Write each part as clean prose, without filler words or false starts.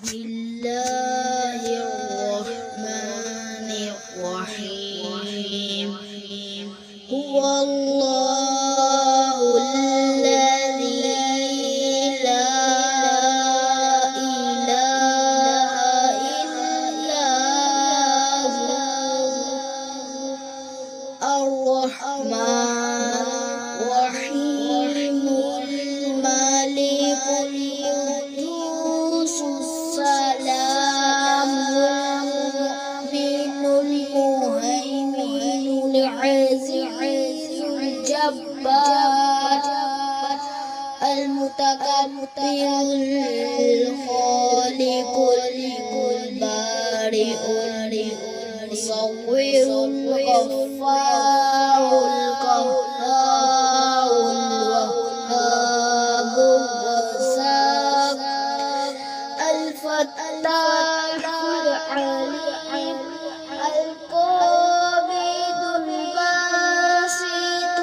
الله الرحمن الرحيم هو الله الذي لا إله إلا هو الرحمن الرحيم الملك القدوس السلام المؤمن المهيمن العزيز الجبار المتكبر الخالق البارئ المصور الغفار القهار الوهاب الرزاق الفتاح العليم القابض الباسط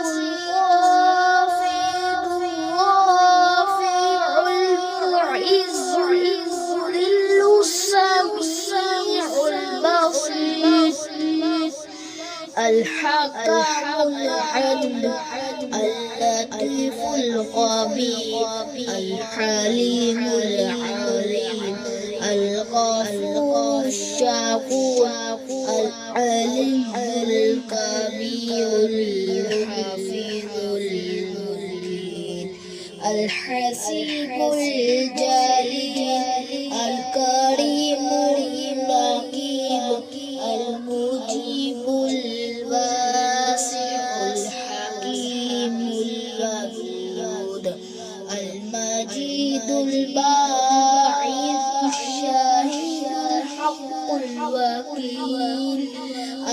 الخافض الرافع المعز المذل السميع البصير الحكم العدل اللطيف الخبير الحليم العليم الغفور الشكور العلي الكبير الحفيظ المجيد الحسيب الجليل الكريم الرقيب المجيب الواسع الحكيم الودود المجيد الباعث الشهيد الحق الوكيل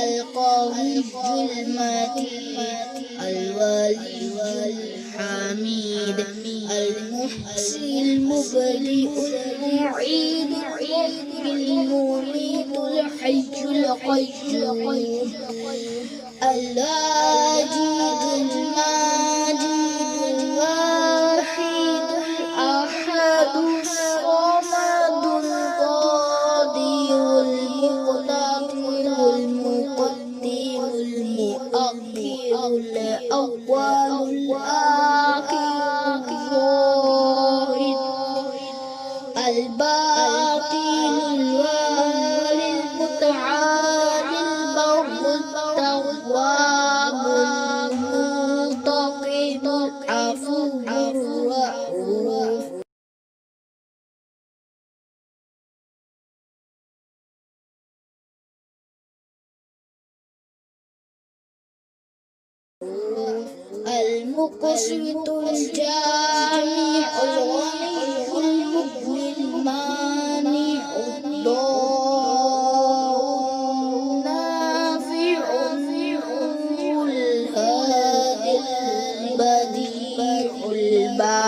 القوي المتين الولي الحميد المحسن المبدئ المعيد المحيي المميت الحي القيوم الواجد الماجد الواحد الأحد الصمد القادر المقتدر المقدم المؤخر الأول الآخر الظاهر الباطن الوالي المتعالي البر التواب المنتقم العفو الرؤوف المقسط الجامع الغني المغني المانع الضار النافع الهادي البديع البارئ